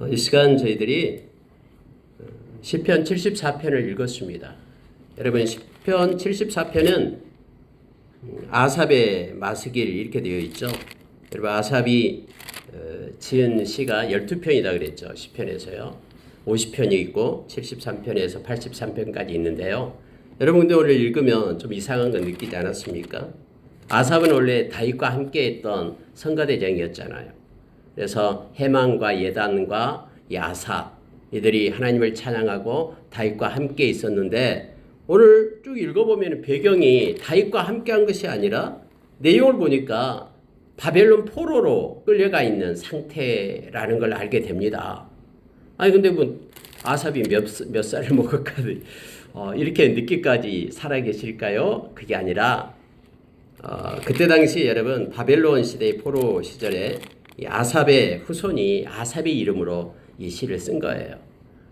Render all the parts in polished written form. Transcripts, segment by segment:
이 시간 저희들이 시편 74편을 읽었습니다. 여러분, 시편 74편은 아삽의 마스길 이렇게 되어 있죠. 여러분, 아삽이 지은 시가 12편이다 그랬죠. 시편에서요. 50편이 있고 73편에서 83편까지 있는데요. 여러분, 근데 오늘 읽으면 좀 이상한 거 느끼지 않았습니까? 아삽은 원래 다윗과 함께 했던 성가대장이었잖아요. 그래서 해만과 예단과 아삽 이들이 하나님을 찬양하고 다윗과 함께 있었는데, 오늘 쭉 읽어보면 배경이 다윗과 함께 한 것이 아니라 내용을 보니까 바벨론 포로로 끌려가 있는 상태라는 걸 알게 됩니다. 아니 근데 뭐 아삽이 몇 살을 먹을까 이렇게 늦게까지 살아계실까요? 그게 아니라 그때 당시 여러분 바벨론 시대의 포로 시절에 이 아삽의 후손이 아삽의 이름으로 이 시를 쓴 거예요.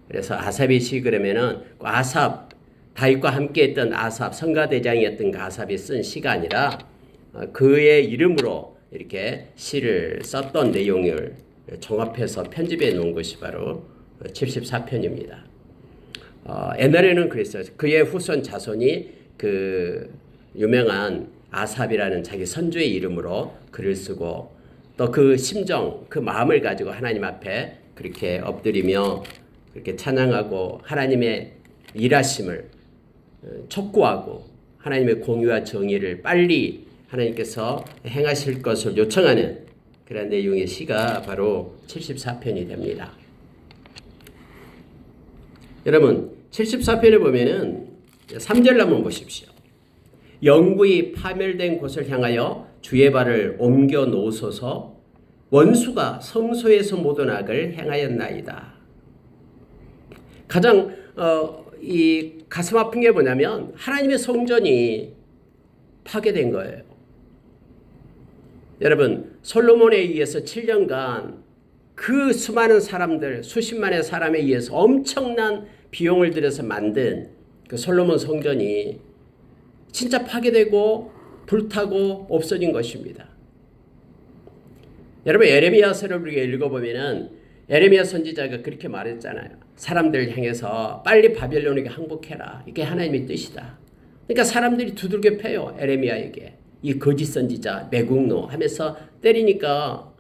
그래서 아삽의 시 그러면은 아삽, 다윗과 함께했던 아삽, 성가대장이었던 그 아삽이 쓴 시가 아니라 그의 이름으로 이렇게 시를 썼던 내용을 종합해서 편집해 놓은 것이 바로 74편입니다. 옛날에는 그랬어요. 그의 후손 자손이 그 유명한 아삽이라는 자기 선조의 이름으로 글을 쓰고 또 그 심정, 그 마음을 가지고 하나님 앞에 그렇게 엎드리며 그렇게 찬양하고 하나님의 일하심을 촉구하고 하나님의 공의와 정의를 빨리 하나님께서 행하실 것을 요청하는 그런 내용의 시가 바로 74편이 됩니다. 여러분, 74편에 보면은 3절 한번 보십시오. 영구히 파멸된 곳을 향하여 주의 발을 옮겨 놓으소서. 원수가 성소에서 모든 악을 행하였나이다. 가장 이 가슴 아픈 게 뭐냐면 하나님의 성전이 파괴된 거예요. 여러분, 솔로몬에 의해서 7년간 그 수많은 사람들, 수십만의 사람에 의해서 엄청난 비용을 들여서 만든 그 솔로몬 성전이 진짜 파괴되고 불타고 없어진 것입니다. 여러분, 에레미야서를 우리가 읽어보면은 에레미야 선지자가 그렇게 말했잖아요. 사람들 향해서 빨리 바벨론에게 항복해라. 이게 하나님의 뜻이다. 그러니까 사람들이 두들겨 패요. 에레미야에게. 이 거짓 선지자, 매국노 하면서 때리니까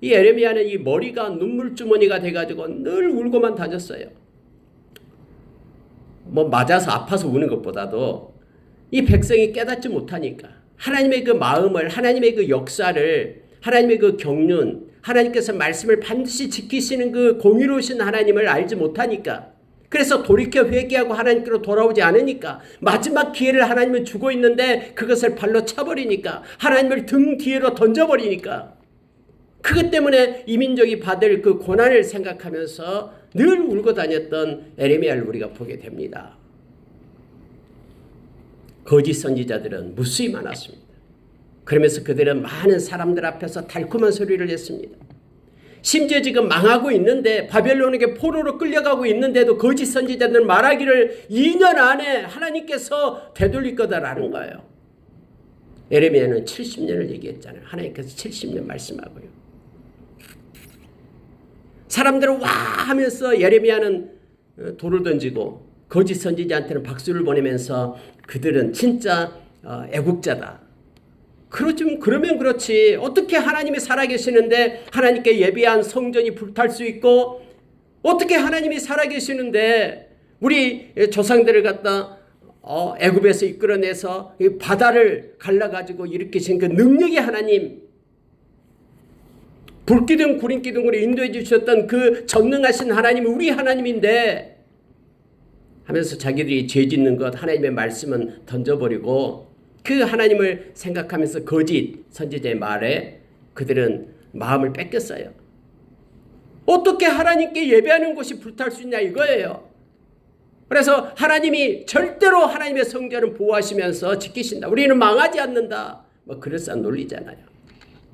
이 에레미야는 이 머리가 눈물주머니가 돼가지고 늘 울고만 다녔어요. 뭐 맞아서 아파서 우는 것보다도 이 백성이 깨닫지 못하니까 하나님의 그 마음을, 하나님의 그 역사를, 하나님의 그 경륜, 하나님께서 말씀을 반드시 지키시는 그 공의로우신 하나님을 알지 못하니까, 그래서 돌이켜 회개하고 하나님께로 돌아오지 않으니까, 마지막 기회를 하나님은 주고 있는데 그것을 발로 차버리니까, 하나님을 등 뒤로 던져버리니까, 그것 때문에 이민족이 받을 그 고난을 생각하면서 늘 울고 다녔던 에레미야를 우리가 보게 됩니다. 거짓 선지자들은 무수히 많았습니다. 그러면서 그들은 많은 사람들 앞에서 달콤한 소리를 냈습니다. 심지어 지금 망하고 있는데, 바벨론에게 포로로 끌려가고 있는데도 거짓 선지자들은 말하기를 2년 안에 하나님께서 되돌릴 거다라는 거예요. 에레미야는 70년을 얘기했잖아요. 하나님께서 70년 말씀하고요. 사람들은 와 하면서 에레미야는 돌을 던지고 거짓 선지자한테는 박수를 보내면서 그들은 진짜 애국자다. 그러면 그렇지. 어떻게 하나님이 살아계시는데 하나님께 예비한 성전이 불탈 수 있고, 어떻게 하나님이 살아계시는데 우리 조상들을 갖다 애굽에서 이끌어내서 바다를 갈라가지고 일으키신 그 능력의 하나님, 불기둥 구름기둥으로 인도해 주셨던 그 전능하신 하나님이 우리 하나님인데 하면서 자기들이 죄 짓는 것, 하나님의 말씀은 던져버리고 그 하나님을 생각하면서 거짓 선지자의 말에 그들은 마음을 뺏겼어요. 어떻게 하나님께 예배하는 곳이 불탈 수 있냐 이거예요. 그래서 하나님이 절대로 하나님의 성전을 보호하시면서 지키신다. 우리는 망하지 않는다. 뭐 그럴싸한 논리잖아요.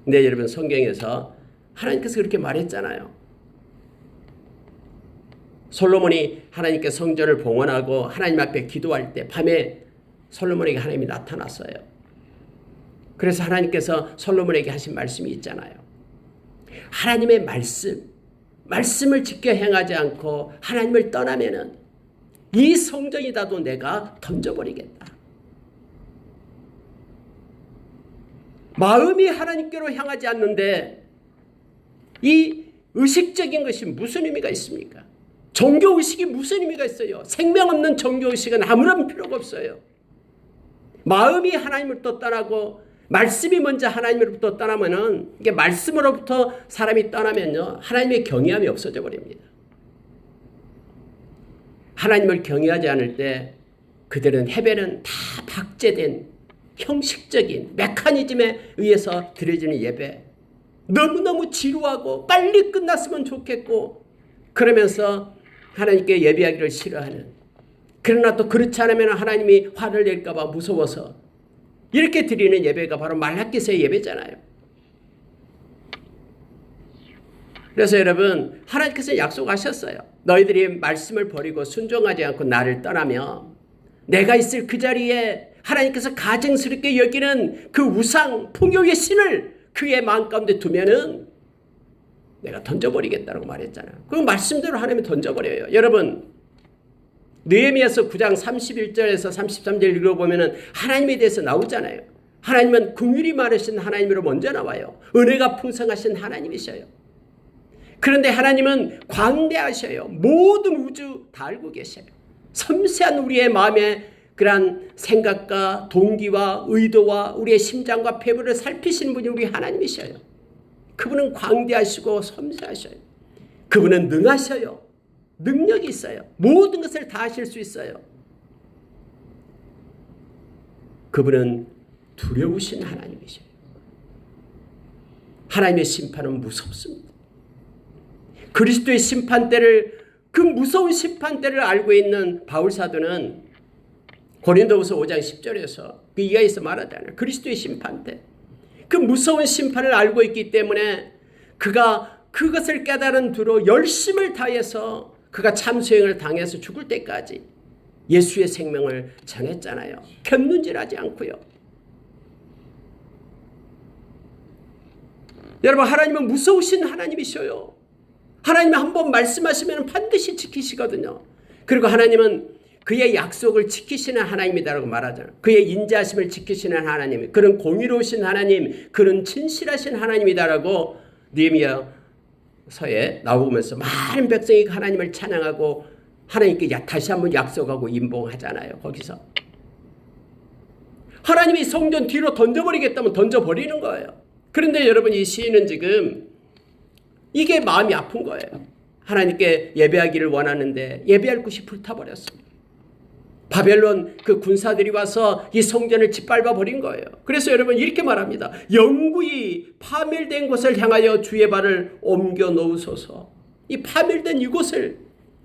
근데 여러분, 성경에서 하나님께서 그렇게 말했잖아요. 솔로몬이 하나님께 성전을 봉헌하고 하나님 앞에 기도할 때 밤에 솔로몬에게 하나님이 나타났어요. 그래서 하나님께서 솔로몬에게 하신 말씀이 있잖아요. 하나님의 말씀, 말씀을 지켜 행하지 않고 하나님을 떠나면은 이 성전이라도 내가 던져버리겠다. 마음이 하나님께로 향하지 않는데 이 의식적인 것이 무슨 의미가 있습니까? 종교의식이 무슨 의미가 있어요? 생명 없는 종교의식은 아무런 필요가 없어요. 마음이 하나님으로부터 떠나고 말씀이 먼저 하나님으로부터 떠나면은 이게 말씀으로부터 사람이 떠나면요 하나님의 경외함이 없어져 버립니다. 하나님을 경외하지 않을 때 그들은 예배는 다 박제된 형식적인 메커니즘에 의해서 드려지는 예배, 너무너무 지루하고 빨리 끝났으면 좋겠고 그러면서 하나님께 예배하기를 싫어하는, 그러나 또 그렇지 않으면 하나님이 화를 낼까 봐 무서워서 이렇게 드리는 예배가 바로 말라기서의 예배잖아요. 그래서 여러분, 하나님께서 약속하셨어요. 너희들이 말씀을 버리고 순종하지 않고 나를 떠나며 내가 있을 그 자리에 하나님께서 가증스럽게 여기는 그 우상 풍요의 신을 그의 마음 가운데 두면은 내가 던져버리겠다고 말했잖아요. 그 말씀대로 하나님이 던져버려요. 여러분, 느헤미야서 9장 31절에서 33절 읽어보면은 하나님에 대해서 나오잖아요. 하나님은 긍휼히 많으신 하나님으로 먼저 나와요. 은혜가 풍성하신 하나님이셔요. 그런데 하나님은 광대하셔요. 모든 우주 다 알고 계셔요. 섬세한 우리의 마음에 그러한 생각과 동기와 의도와 우리의 심장과 폐부를 살피시는 분이 우리 하나님이셔요. 그분은 광대하시고 섬세하셔요. 그분은 능하셔요. 능력이 있어요. 모든 것을 다 하실 수 있어요. 그분은 두려우신 하나님이셔요. 하나님의 심판은 무섭습니다. 그리스도의 심판대를, 그 무서운 심판대를 알고 있는 바울사도는 고린도후서 5장 10절에서 그 이하에서 말하잖아요. 그리스도의 심판대, 그 무서운 심판을 알고 있기 때문에 그가 그것을 깨달은 뒤로 열심을 다해서 그가 참수형을 당해서 죽을 때까지 예수의 생명을 전했잖아요. 견눈질하지 않고요. 여러분, 하나님은 무서우신 하나님이셔요. 하나님이 한번 말씀하시면 반드시 지키시거든요. 그리고 하나님은 그의 약속을 지키시는 하나님이다라고 말하잖아요. 그의 인자하심을 지키시는 하나님, 그런 공의로우신 하나님, 그런 진실하신 하나님이다라고 느헤미야서에 나오면서 많은 백성이 하나님을 찬양하고 하나님께 다시 한번 약속하고 임봉하잖아요. 거기서 하나님이 성전 뒤로 던져버리겠다면 던져버리는 거예요. 그런데 여러분, 이 시인은 지금 이게 마음이 아픈 거예요. 하나님께 예배하기를 원하는데 예배할 곳이 불타버렸습니다. 바벨론 그 군사들이 와서 이 성전을 짓밟아 버린 거예요. 그래서 여러분 이렇게 말합니다. 영구히 파멸된 곳을 향하여 주의 발을 옮겨 놓으소서. 이 파멸된 이곳을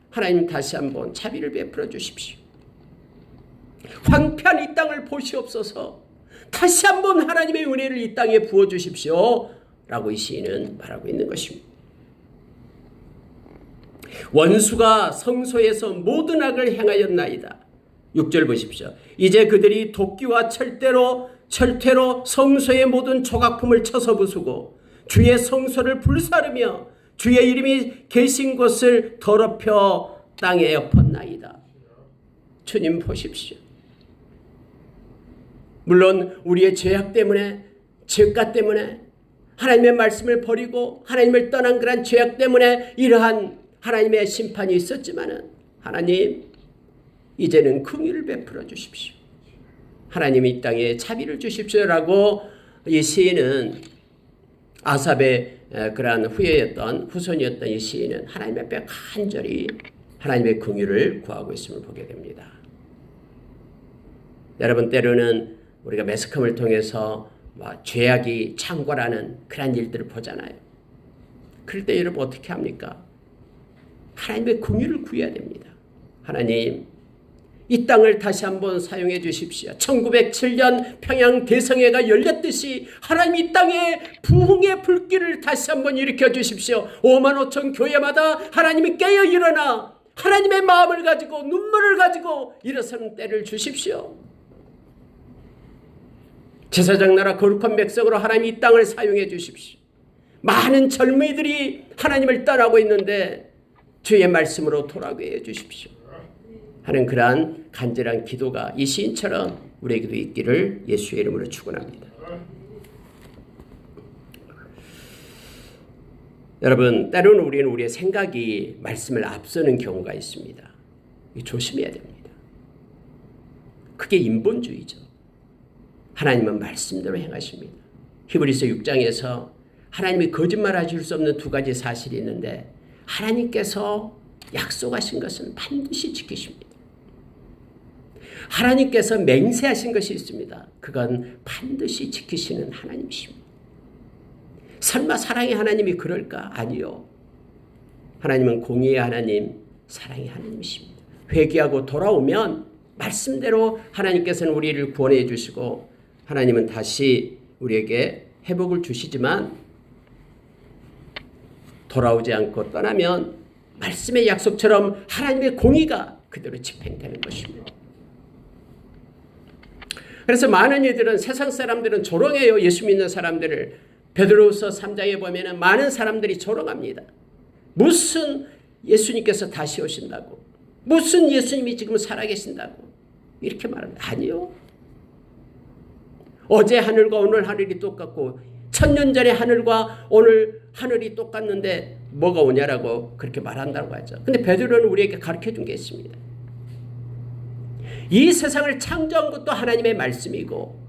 하나님 다시 한번 자비를 베풀어 주십시오. 황폐한 이 땅을 보시옵소서. 다시 한번 하나님의 은혜를 이 땅에 부어 주십시오 라고 이 시인은 말하고 있는 것입니다. 원수가 성소에서 모든 악을 행하였나이다. 6절 보십시오. 이제 그들이 도끼와 철퇴로 성소의 모든 조각품을 쳐서 부수고 주의 성소를 불사르며 주의 이름이 계신 곳을 더럽혀 땅에 엎었나이다. 주님 보십시오. 물론 우리의 죄악 때문에, 죄가 때문에, 하나님의 말씀을 버리고 하나님을 떠난 그런 죄악 때문에 이러한 하나님의 심판이 있었지만은, 하나님 이제는 긍휼을 베풀어 주십시오. 하나님 이 땅에 자비를 주십시오라고 이 시인은, 아삽의 그러한 후손이었던 이 시인은 하나님 앞에 간절히 하나님의 긍휼을 구하고 있음을 보게 됩니다. 여러분, 때로는 우리가 매스컴을 통해서 죄악이 창궐하는 그런 일들을 보잖아요. 그럴 때 여러분 어떻게 합니까? 하나님의 긍휼을 구해야 됩니다. 하나님, 이 땅을 다시 한번 사용해 주십시오. 1907년 평양 대성회가 열렸듯이 하나님 이 땅에 부흥의 불길을 다시 한번 일으켜 주십시오. 5만 5천 교회마다 하나님이 깨어 일어나 하나님의 마음을 가지고 눈물을 가지고 일어서는 때를 주십시오. 제사장 나라 거룩한 백성으로 하나님 이 땅을 사용해 주십시오. 많은 젊은이들이 하나님을 떠나고 있는데 주의 말씀으로 돌아오게 해주십시오 하는 그러한 간절한 기도가 이 시인처럼 우리에게도 있기를 예수의 이름으로 축원합니다. 여러분, 때로는 우리는 우리의 생각이 말씀을 앞서는 경우가 있습니다. 조심해야 됩니다. 그게 인본주의죠. 하나님은 말씀대로 행하십니다. 히브리서 6장에서 하나님이 거짓말하실 수 없는 두 가지 사실이 있는데 하나님께서 약속하신 것은 반드시 지키십니다. 하나님께서 맹세하신 것이 있습니다. 그건 반드시 지키시는 하나님이십니다. 설마 사랑의 하나님이 그럴까? 아니요. 하나님은 공의의 하나님, 사랑의 하나님이십니다. 회개하고 돌아오면 말씀대로 하나님께서는 우리를 구원해 주시고 하나님은 다시 우리에게 회복을 주시지만 돌아오지 않고 떠나면 말씀의 약속처럼 하나님의 공의가 그대로 집행되는 것입니다. 그래서 많은 이들은 세상 사람들은 조롱해요. 예수 믿는 사람들을. 베드로후서 3장에 보면 많은 사람들이 조롱합니다. 무슨 예수님께서 다시 오신다고, 무슨 예수님이 지금 살아계신다고 이렇게 말합니다. 아니요. 어제 하늘과 오늘 하늘이 똑같고 1000년 전의 하늘과 오늘 하늘이 똑같는데 뭐가 오냐라고 그렇게 말한다고 하죠. 근데 베드로는 우리에게 가르쳐준 게 있습니다. 이 세상을 창조한 것도 하나님의 말씀이고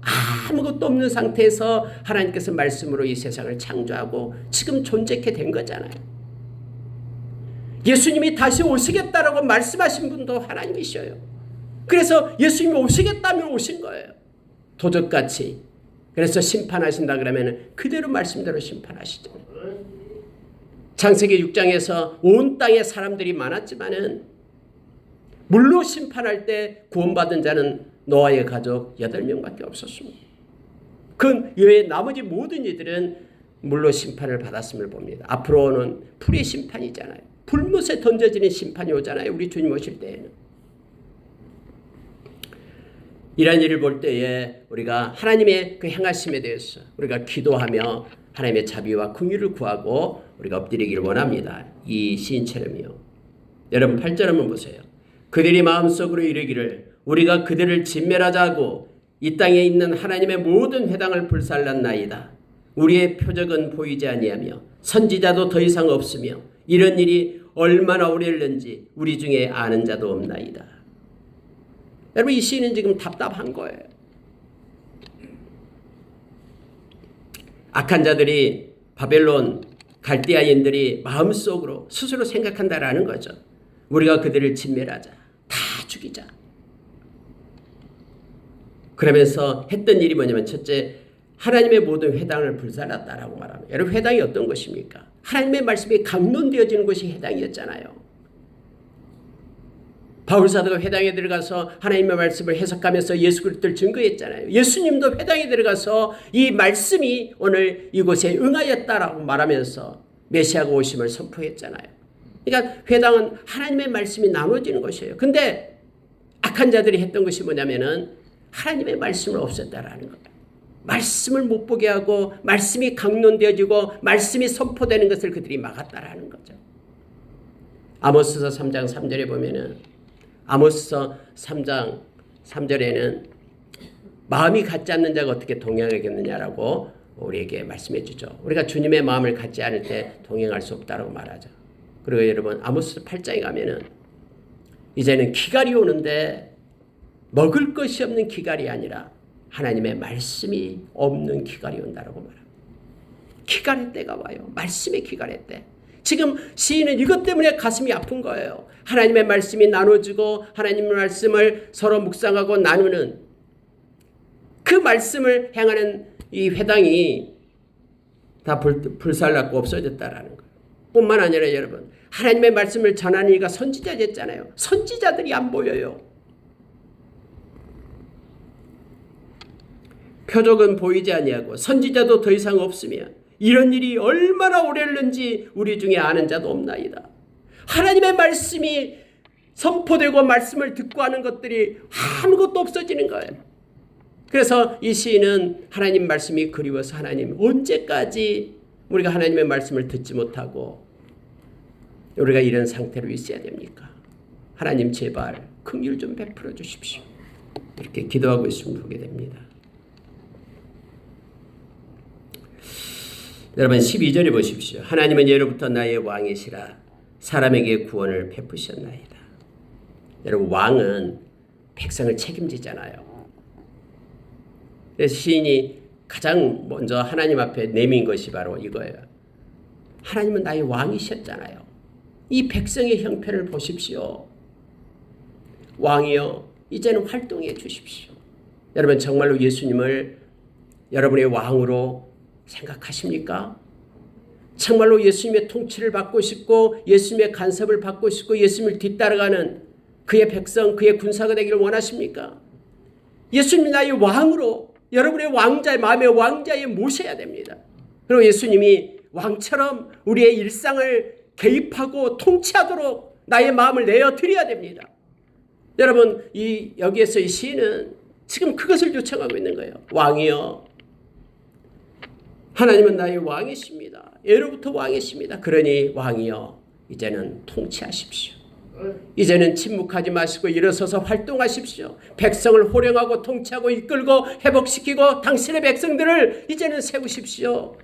아무것도 없는 상태에서 하나님께서 말씀으로 이 세상을 창조하고 지금 존재케 된 거잖아요. 예수님이 다시 오시겠다라고 말씀하신 분도 하나님이셔요. 그래서 예수님이 오시겠다면 오신 거예요. 도적같이. 그래서 심판하신다 그러면 그대로 말씀대로 심판하시잖아요. 창세기 6장에서 온 땅에 사람들이 많았지만은 물로 심판할 때 구원받은 자는 노아의 가족 8명밖에 없었습니다. 그 외에 나머지 모든 이들은 물로 심판을 받았음을 봅니다. 앞으로는 불의 심판이잖아요. 불못에 던져지는 심판이 오잖아요. 우리 주님 오실 때에는. 이런 일을 볼 때에 우리가 하나님의 그 행하심에 대해서 우리가 기도하며 하나님의 자비와 긍휼을 구하고 우리가 엎드리기를 원합니다. 이 시인처럼요. 여러분 8절 한번 보세요. 그들이 마음속으로 이르기를 우리가 그들을 진멸하자고 이 땅에 있는 하나님의 모든 회당을 불살랐나이다. 우리의 표적은 보이지 아니하며 선지자도 더 이상 없으며 이런 일이 얼마나 오래일는지 우리 중에 아는 자도 없나이다. 여러분 이 시인은 지금 답답한 거예요. 악한 자들이 바벨론 갈대아인들이 마음속으로 스스로 생각한다라는 거죠. 우리가 그들을 진멸하자. 다 죽이자. 그러면서 했던 일이 뭐냐면 첫째, 하나님의 모든 회당을 불살랐다라고 말합니다. 여러분 회당이 어떤 것입니까? 하나님의 말씀이 강론되어지는 것이 회당이었잖아요. 바울사도가 회당에 들어가서 하나님의 말씀을 해석하면서 예수 그리스도를 증거했잖아요. 예수님도 회당에 들어가서 이 말씀이 오늘 이곳에 응하였다라고 말하면서 메시아가 오심을 선포했잖아요. 그러니까 회당은 하나님의 말씀이 나눠지는 것이에요. 근데 악한 자들이 했던 것이 뭐냐면은 하나님의 말씀을 없앴다라는 거예요. 말씀을 못 보게 하고 말씀이 강론되어지고 말씀이 선포되는 것을 그들이 막았다라는 거죠. 아모스서 3장 3절에 보면은 아모스서 3장 3절에는 마음이 같지 않는 자가 어떻게 동행하겠느냐라고 우리에게 말씀해 주죠. 우리가 주님의 마음을 갖지 않을 때 동행할 수 없다고 말하죠. 그리고 여러분 아모스 8장에 가면은 이제는 기갈이 오는데 먹을 것이 없는 기갈이 아니라 하나님의 말씀이 없는 기갈이 온다라고 말합니다. 기갈의 때가 와요. 말씀의 기갈의 때. 지금 시인은 이것 때문에 가슴이 아픈 거예요. 하나님의 말씀이 나눠지고 하나님의 말씀을 서로 묵상하고 나누는 그 말씀을 행하는 이 회당이 다 불살났고 없어졌다라는 거예요. 뿐만 아니라 여러분 하나님의 말씀을 전하는 이가 선지자 됐잖아요. 선지자들이 안 보여요. 표적은 보이지 아니하고 선지자도 더 이상 없으며 이런 일이 얼마나 오래일는지 우리 중에 아는 자도 없나이다. 하나님의 말씀이 선포되고 말씀을 듣고 하는 것들이 아무것도 없어지는 거예요. 그래서 이 시인은 하나님 말씀이 그리워서 하나님 언제까지 우리가 하나님의 말씀을 듣지 못하고 우리가 이런 상태로 있어야 됩니까? 하나님 제발 긍휼 좀 베풀어 주십시오. 이렇게 기도하고 있으면 보게 됩니다. 여러분 12절에 보십시오. 하나님은 예로부터 나의 왕이시라 사람에게 구원을 베푸셨나이다. 여러분 왕은 백성을 책임지잖아요. 그래서 시인이 가장 먼저 하나님 앞에 내민 것이 바로 이거예요. 하나님은 나의 왕이셨잖아요. 이 백성의 형편을 보십시오. 왕이여 이제는 활동해 주십시오. 여러분 정말로 예수님을 여러분의 왕으로 생각하십니까? 정말로 예수님의 통치를 받고 싶고 예수님의 간섭을 받고 싶고 예수님을 뒤따라가는 그의 백성, 그의 군사가 되기를 원하십니까? 예수님이 나의 왕으로 여러분의 왕자의 마음의 왕자에 모셔야 됩니다. 그리고 예수님이 왕처럼 우리의 일상을 개입하고 통치하도록 나의 마음을 내어드려야 됩니다. 여러분 여기에서 이 시인은 지금 그것을 요청하고 있는 거예요. 왕이여 하나님은 나의 왕이십니다. 예로부터 왕이십니다. 그러니 왕이여 이제는 통치하십시오. 이제는 침묵하지 마시고 일어서서 활동하십시오. 백성을 호령하고 통치하고 이끌고 회복시키고 당신의 백성들을 이제는 세우십시오.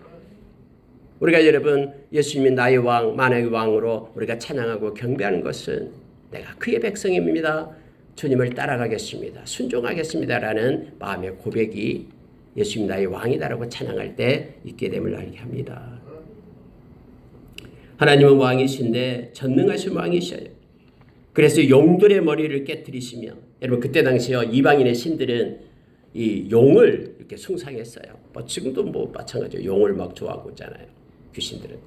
우리가 여러분 예수님이 나의 왕 만왕의 왕으로 우리가 찬양하고 경배하는 것은 내가 그의 백성입니다. 주님을 따라가겠습니다. 순종하겠습니다. 라는 마음의 고백이 예수님 나의 왕이다라고 찬양할 때 있게 됨을 알게 합니다. 하나님은 왕이신데 전능하신 왕이셔요. 그래서 용들의 머리를 깨뜨리시며 여러분 그때 당시에 이방인의 신들은 이 용을 이렇게 숭상했어요. 지금도 마찬가지로 용을 막 좋아하고 있잖아요. 귀신들은.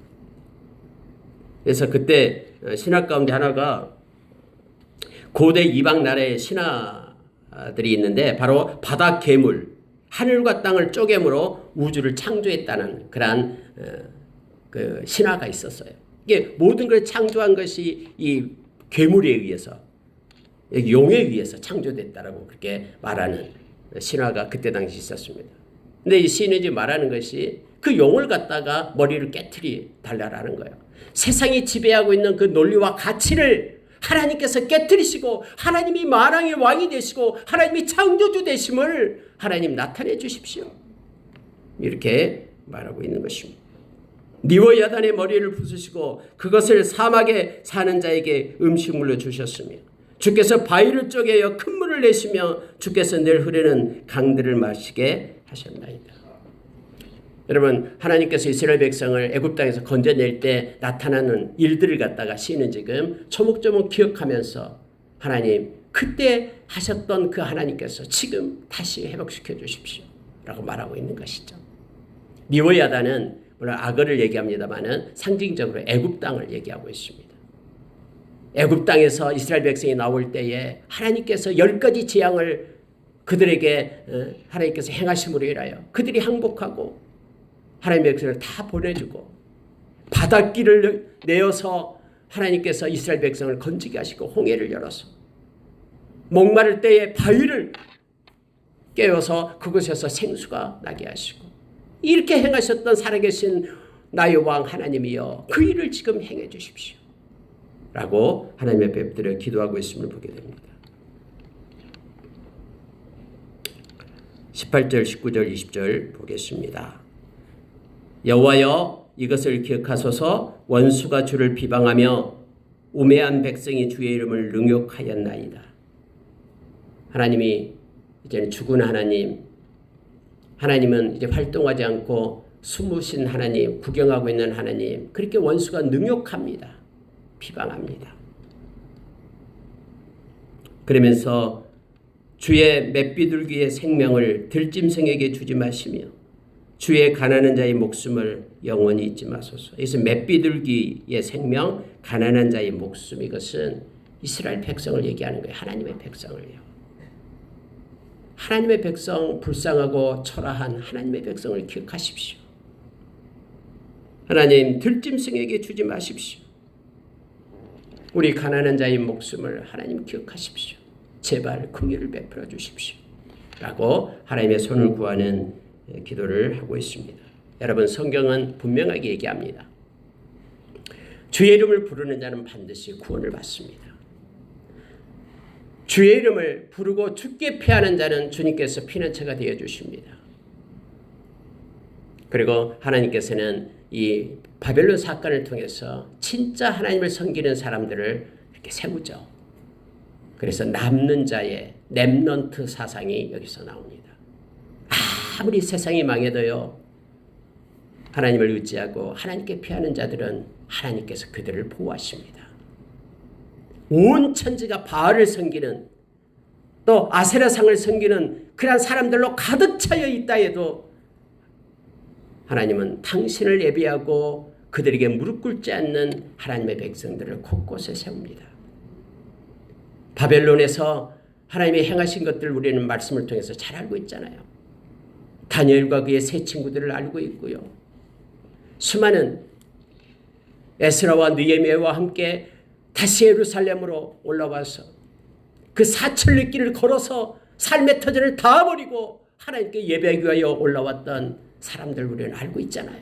그래서 그때 신화 가운데 하나가 고대 이방 나라의 신화들이 있는데 바로 바다 괴물, 하늘과 땅을 쪼개므로 우주를 창조했다는 그러한 그 신화가 있었어요. 이게 모든 걸 창조한 것이 이 괴물에 의해서 용에 의해서 창조됐다라고 그렇게 말하는 신화가 그때 당시 있었습니다. 근데 이 시인이 말하는 것이 그 용을 갖다가 머리를 깨트리 달라라는 거예요. 세상이 지배하고 있는 그 논리와 가치를 하나님께서 깨트리시고 하나님이 만왕의 왕이 되시고 하나님이 창조주 되심을 하나님 나타내 주십시오. 이렇게 말하고 있는 것입니다. 니워 야단의 머리를 부수시고 그것을 사막에 사는 자에게 음식물로 주셨으며 주께서 바위를 쪼개어 큰 물을 내시며 주께서 늘 흐르는 강들을 마시게 하셨나이다. 여러분 하나님께서 이스라엘 백성을 애굽 땅에서 건져낼 때 나타나는 일들을 갖다가 시인은 지금 조목조목 기억하면서 하나님 그때 하셨던 그 하나님께서 지금 다시 회복시켜 주십시오 라고 말하고 있는 것이죠. 니워 야단은 물론 악어를 얘기합니다마는 상징적으로 애굽 땅을 얘기하고 있습니다. 애굽 땅에서 이스라엘 백성이 나올 때에 하나님께서 10가지 재앙을 그들에게 하나님께서 행하심으로 인하여 그들이 항복하고 하나님의 백성을 다 보내주고 바닷길을 내어서 하나님께서 이스라엘 백성을 건지게 하시고 홍해를 열어서 목마를 때에 바위를 깨어서 그곳에서 생수가 나게 하시고 이렇게 행하셨던 살아계신 나의 왕 하나님이여 그 일을 지금 행해 주십시오 라고 하나님의 뵙들어 기도하고 있음을 보게 됩니다. 18절 19절 20절 보겠습니다. 여호와여 이것을 기억하소서 원수가 주를 비방하며 우매한 백성이 주의 이름을 능욕하였나이다. 하나님이 이제는 죽은 하나님은 이제 활동하지 않고 숨으신 하나님, 구경하고 있는 하나님, 그렇게 원수가 능욕합니다. 비방합니다. 그러면서 주의 맷비둘기의 생명을 들짐승에게 주지 마시며 주의 가난한 자의 목숨을 영원히 잊지 마소서. 그래서 맷비둘기의 생명, 가난한 자의 목숨, 이것은 이스라엘 백성을 얘기하는 거예요. 하나님의 백성을요. 하나님의 백성, 불쌍하고 초라한 하나님의 백성을 기억하십시오. 하나님 들짐승에게 주지 마십시오. 우리 가난한 자의 목숨을 하나님 기억하십시오. 제발 긍휼을 베풀어 주십시오. 라고 하나님의 손을 구하는 기도를 하고 있습니다. 여러분, 성경은 분명하게 얘기합니다. 주의 이름을 부르는 자는 반드시 구원을 받습니다. 주의 이름을 부르고 죽게 피하는 자는 주님께서 피난처가 되어주십니다. 그리고 하나님께서는 이 바벨론 사건을 통해서 진짜 하나님을 섬기는 사람들을 이렇게 세우죠. 그래서 남는 자의 렘넌트 사상이 여기서 나옵니다. 아무리 세상이 망해도요, 하나님을 의지하고 하나님께 피하는 자들은 하나님께서 그들을 보호하십니다. 온 천지가 바알을 섬기는, 또 아세라상을 섬기는 그런 사람들로 가득 차여 있다 해도 하나님은 당신을 예비하고 그들에게 무릎 꿇지 않는 하나님의 백성들을 곳곳에 세웁니다. 바벨론에서 하나님이 행하신 것들 우리는 말씀을 통해서 잘 알고 있잖아요. 다니엘과 그의 세 친구들을 알고 있고요. 수많은 에스라와 느헤미야와 함께 다시 예루살렘으로 올라와서 그 사천리 길을 걸어서 삶의 터전을 다 버리고 하나님께 예배하기 위하여 올라왔던 사람들 우리는 알고 있잖아요.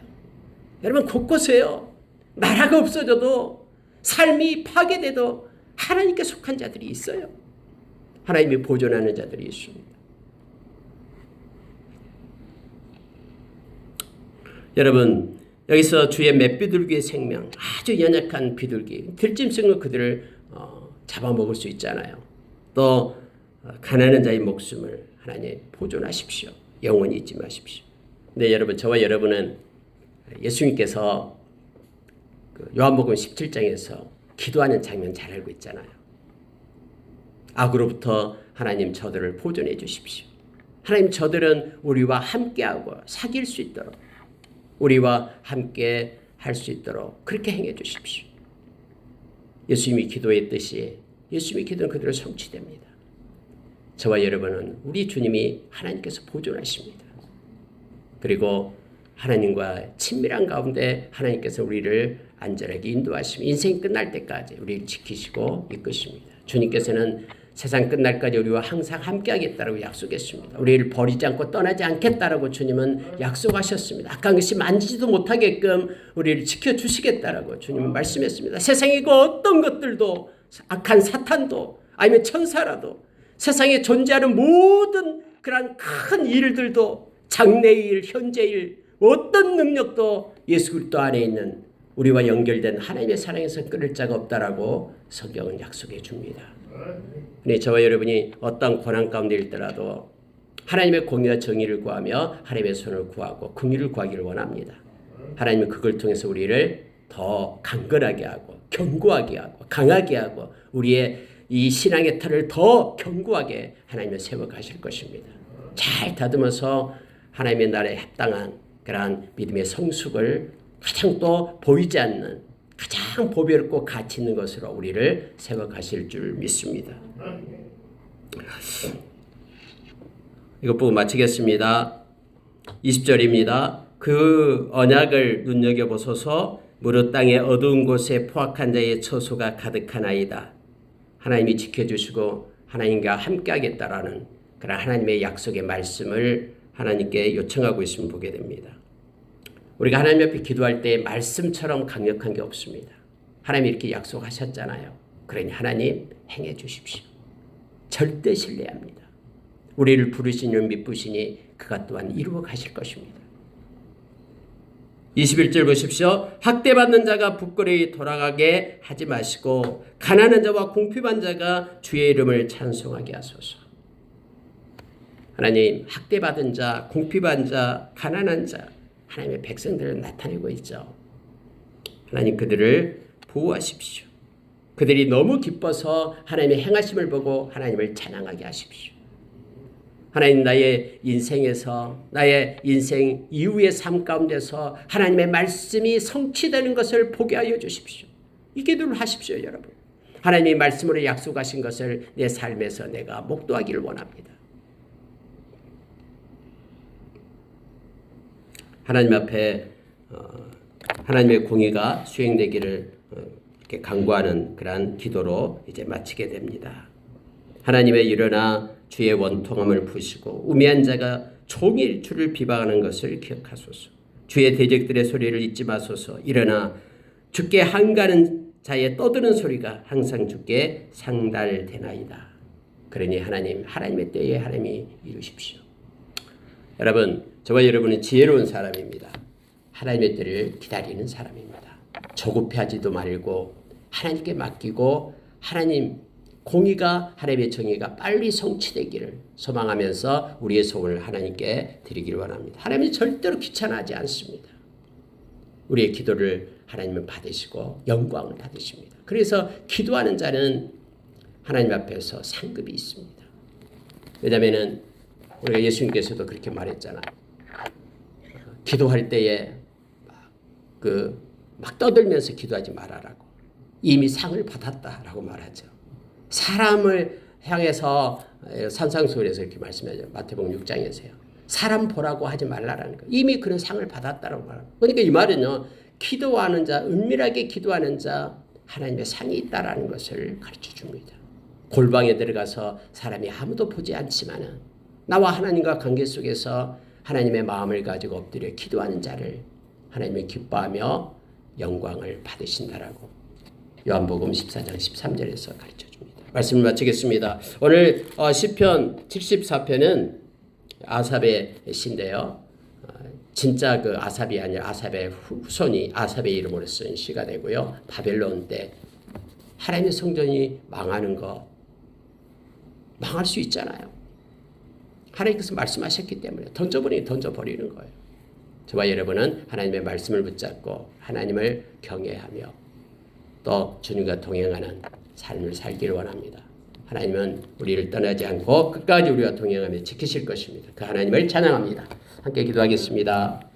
여러분, 곳곳에요, 나라가 없어져도 삶이 파괴돼도 하나님께 속한 자들이 있어요. 하나님이 보존하는 자들이 있습니다. 여러분, 여기서 주의 맷비둘기의 생명, 아주 연약한 비둘기, 들짐승은 그들을 잡아먹을 수 있잖아요. 또 가난한 자의 목숨을 하나님 보존하십시오. 영원히 잊지 마십시오. 근데 여러분, 저와 여러분은 예수님께서 요한복음 17장에서 기도하는 장면 잘 알고 있잖아요. 악으로부터 하나님 저들을 보존해 주십시오. 하나님, 저들은 우리와 함께하고 사귈 수 있도록, 우리와 함께 할 수 있도록 그렇게 행해 주십시오. 예수님이 기도했듯이 예수님이 기도는 그대로 성취됩니다. 저와 여러분은 우리 주님이 하나님께서 보존하십니다. 그리고 하나님과 친밀한 가운데 하나님께서 우리를 안전하게 인도하시며 인생이 끝날 때까지 우리를 지키시고 이끄십니다. 주님께서는 세상 끝날까지 우리와 항상 함께하겠다라고 약속했습니다. 우리를 버리지 않고 떠나지 않겠다라고 주님은 약속하셨습니다. 악한 것이 만지지도 못하게끔 우리를 지켜주시겠다라고 주님은 말씀했습니다. 세상에 그 어떤 것들도, 악한 사탄도 아니면 천사라도, 세상에 존재하는 모든 그런 큰 일들도, 장래일, 현재일, 어떤 능력도 예수 그리스도 안에 있는 우리와 연결된 하나님의 사랑에서 끊을 자가 없다라고 성경은 약속해 줍니다. 근데 저와 여러분이 어떤 고난 가운데 있더라도 하나님의 공의와 정의를 구하며 하나님의 손을 구하고 긍휼을 구하기를 원합니다. 하나님은 그걸 통해서 우리를 더 강건하게 하고 견고하게 하고 강하게 하고 우리의 이 신앙의 터를 더 견고하게 하나님은 세워가실 것입니다. 잘 다듬어서 하나님의 나라에 합당한 그러한 믿음의 성숙을 가장 또 보이지 않는 가장 보배롭고 가치 있는 것으로 우리를 세워가실 줄 믿습니다. 이것 보고 마치겠습니다. 20절입니다. 그 언약을 눈여겨보소서. 무릇 땅의 어두운 곳에 포악한 자의 처소가 가득하나이다. 하나님이 지켜주시고 하나님과 함께하겠다라는 그런 하나님의 약속의 말씀을 하나님께 요청하고 있음을 보게 됩니다. 우리가 하나님 앞에 기도할 때 말씀처럼 강력한 게 없습니다. 하나님이 이렇게 약속하셨잖아요. 그러니 하나님 행해 주십시오. 절대 신뢰합니다. 우리를 부르신 줄 믿으시니 그가 또한 이루어 가실 것입니다. 21절 보십시오. 학대받는 자가 부끄러이 돌아가게 하지 마시고 가난한 자와 궁핍한 자가 주의 이름을 찬송하게 하소서. 하나님, 학대받은 자, 궁핍한 자, 가난한 자, 하나님의 백성들을 나타내고 있죠. 하나님, 그들을 보호하십시오. 그들이 너무 기뻐서 하나님의 행하심을 보고 하나님을 찬양하게 하십시오. 하나님, 나의 인생에서, 나의 인생 이후의 삶 가운데서 하나님의 말씀이 성취되는 것을 보게 하여 주십시오. 이 기도를 하십시오, 여러분. 하나님의 말씀으로 약속하신 것을 내 삶에서 내가 목도하기를 원합니다. 하나님 앞에 하나님의 공의가 수행되기를 이렇게 간구하는 그러한 기도로 이제 마치게 됩니다. 하나님의 일어나 주의 원통함을 부시고 우매한 자가 종일 주를 비방하는 것을 기억하소서. 주의 대적들의 소리를 잊지 마소서. 일어나 주께 한가는 자의 떠드는 소리가 항상 주께 상달되나이다. 그러니 하나님의 때에 하나님이 이루십시오. 여러분, 저와 여러분은 지혜로운 사람입니다. 하나님의 때를 기다리는 사람입니다. 조급해하지도 말고 하나님께 맡기고 하나님의 정의가 빨리 성취되기를 소망하면서 우리의 소원을 하나님께 드리기를 원합니다. 하나님이 절대로 귀찮아하지 않습니다. 우리의 기도를 하나님은 받으시고 영광을 받으십니다. 그래서 기도하는 자는 하나님 앞에서 상급이 있습니다. 왜냐하면 우리가 예수님께서도 그렇게 말했잖아요. 기도할 때에 막 떠들면서 기도하지 말아라고. 이미 상을 받았다라고 말하죠. 사람을 향해서 산상수훈에서 이렇게 말씀하죠. 마태복음 6장에서요. 사람 보라고 하지 말라라는 거. 이미 그런 상을 받았다라고 말합니다. 그러니까 이 말은요. 기도하는 자, 은밀하게 기도하는 자 하나님의 상이 있다라는 것을 가르쳐 줍니다. 골방에 들어가서 사람이 아무도 보지 않지만은 나와 하나님과 관계 속에서 하나님의 마음을 가지고 엎드려 기도하는 자를 하나님이 기뻐하며 영광을 받으신다라고 요한복음 14장 13절에서 가르쳐 줍니다. 말씀을 마치겠습니다. 오늘 시편 74편은 아삽의 시인데요. 진짜 그 아삽이 아니라 아삽의 후손이 아삽의 이름으로 쓴 시가 되고요. 바벨론 때 하나님의 성전이 망하는 거 망할 수 있잖아요. 하나님께서 말씀하셨기 때문에 던져버리는 거예요. 저와 여러분은 하나님의 말씀을 붙잡고 하나님을 경외하며 또 주님과 동행하는 삶을 살기를 원합니다. 하나님은 우리를 떠나지 않고 끝까지 우리와 동행하며 지키실 것입니다. 그 하나님을 찬양합니다. 함께 기도하겠습니다.